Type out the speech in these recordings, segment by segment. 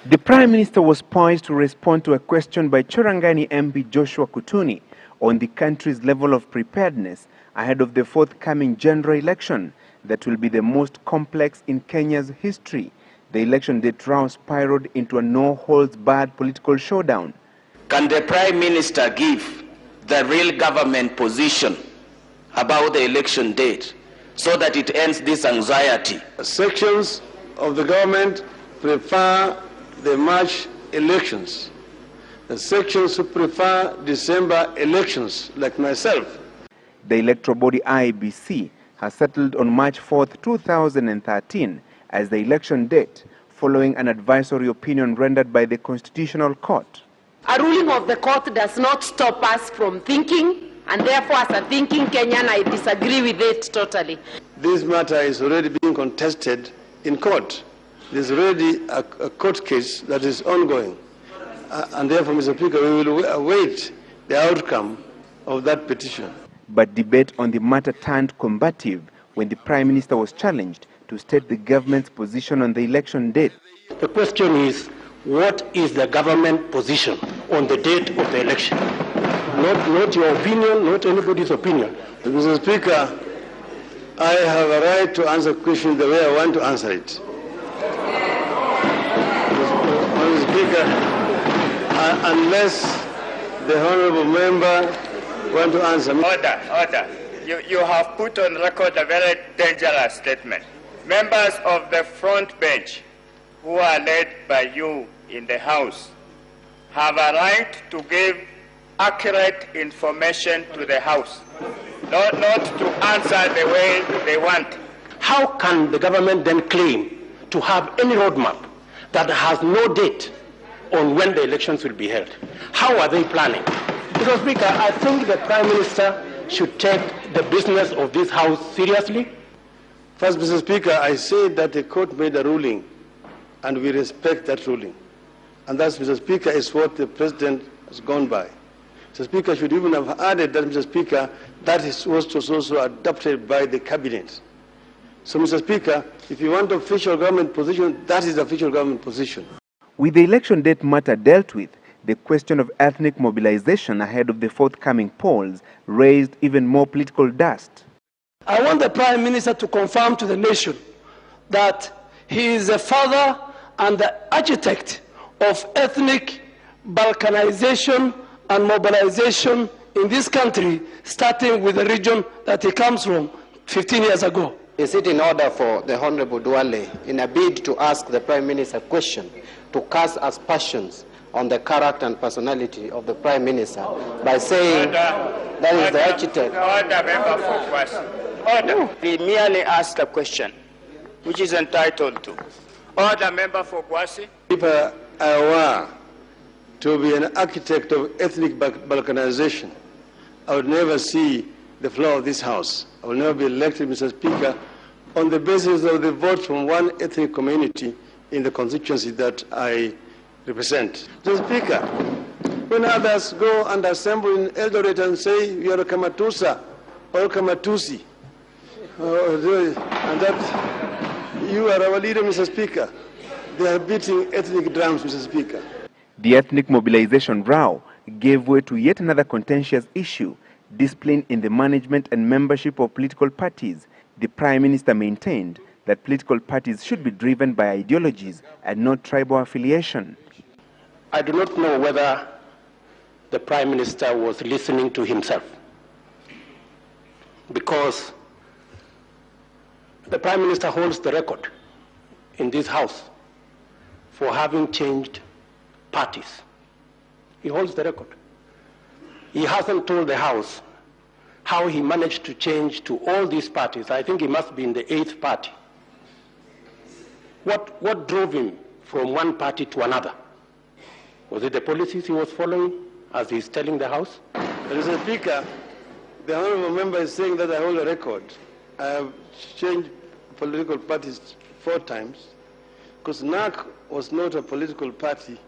The Prime Minister was poised to respond to a question by Chorangani MP Joshua Kutuni on the country's level of preparedness ahead of the forthcoming general election that will be the most complex in Kenya's history. The election date round spiraled into a no-holds-barred political showdown. Can the Prime Minister give the real government position about the election date so that it ends this anxiety? Sections of the government prefer the March elections. The sections who prefer December elections, like myself. The electoral body IEBC has settled on March 4th, 2013 as the election date, following an advisory opinion rendered by the Constitutional Court. A ruling of the court does not stop us from thinking, and therefore as a thinking Kenyan, I disagree with it totally. This matter is already being contested in court. There's already a court case that is ongoing. And therefore, Mr. Speaker, we will await the outcome of that petition. But debate on the matter turned combative when the Prime Minister was challenged to state the government's position on the election date. The question is, what is the government position on the date of the election? Not your opinion, not anybody's opinion. Mr. Speaker, I have a right to answer questions the way I want to answer it. Mr. Speaker, unless the honourable member want to answer. Order. You have put on record a very dangerous statement. Members of the front bench who are led by you in the House have a right to give accurate information to the House, not to answer the way they want. How can the government then claim to have any roadmap that has no date on when the elections will be held? How are they planning? Mr. Speaker, I think the Prime Minister should take the business of this House seriously. First, Mr. Speaker, I say that the court made a ruling, and we respect that ruling. And that, Mr. Speaker, is what the President has gone by. Mr. Speaker should even have added that, Mr. Speaker, that was also adopted by the Cabinet. So, Mr. Speaker, if you want official government position, that is the official government position. With the election date matter dealt with, the question of ethnic mobilization ahead of the forthcoming polls raised even more political dust. I want the Prime Minister to confirm to the nation that he is the father and the architect of ethnic balkanization and mobilization in this country, starting with the region that he comes from 15 years ago. Is it in order for the Honorable Duale, in a bid to ask the Prime Minister a question, to cast aspersions on the character and personality of the Prime Minister by saying that is the architect? Order, member for question. Order. He merely asked a question, which is entitled to. Order, member for Kwasi. If I were to be an architect of ethnic balkanization, I would never see the floor of this House. I will never be elected, Mr. Speaker, on the basis of the vote from one ethnic community in the constituency that I represent. Mr. Speaker, when others go and assemble in Eldoret and say, you are a Kamatusa or Kamatusi, and that you are our leader, Mr. Speaker, they are beating ethnic drums, Mr. Speaker. The ethnic mobilization row gave way to yet another contentious issue: discipline in the management and membership of political parties. The Prime Minister maintained that political parties should be driven by ideologies and not tribal affiliation. I do not know whether the Prime Minister was listening to himself, because the Prime Minister holds the record in this House for having changed parties. He holds the record. He hasn't told the House how he managed to change to all these parties. I think he must be in the 8th party. What drove him from one party to another? Was it the policies he was following, as he's telling the House? Mr. Speaker, the honourable member is saying that I hold a record. I have changed political parties 4 times, because NAC was not a political party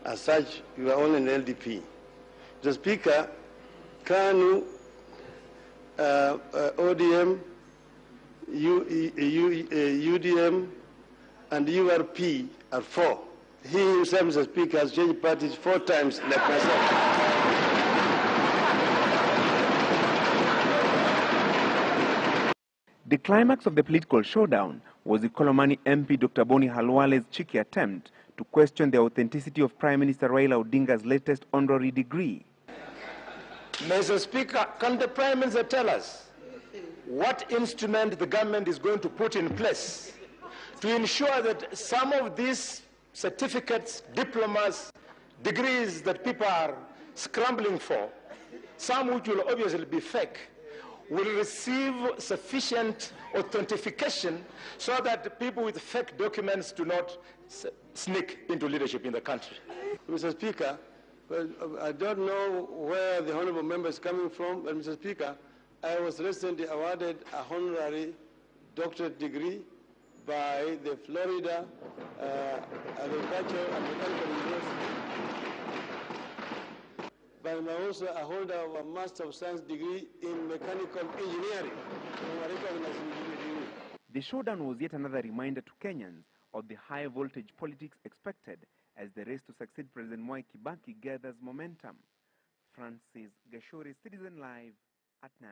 as such. We were only an LDP. Mr. Speaker, KANU, ODM, UDM, and URP are 4. He himself, Mr. Speaker, has changed parties 4 times like myself. The climax of the political showdown was the Kolomani MP Dr. Boni Halwale's cheeky attempt to question the authenticity of Prime Minister Raila Odinga's latest honorary degree. Mr. Speaker, can the Prime Minister tell us what instrument the government is going to put in place to ensure that some of these certificates, diplomas, degrees that people are scrambling for, some which will obviously be fake, will receive sufficient authentication so that people with fake documents do not sneak into leadership in the country? Mr. Speaker, well, I don't know where the honorable member is coming from, but Mr. Speaker, I was recently awarded a honorary doctorate degree by the Florida Agricultural and Mechanical University. But I'm also a holder of a Master of Science degree in Mechanical Engineering. The showdown was yet another reminder to Kenyans of the high voltage politics expected as the race to succeed President Mwai Kibaki gathers momentum. Francis Gashuri, Citizen Live at 9.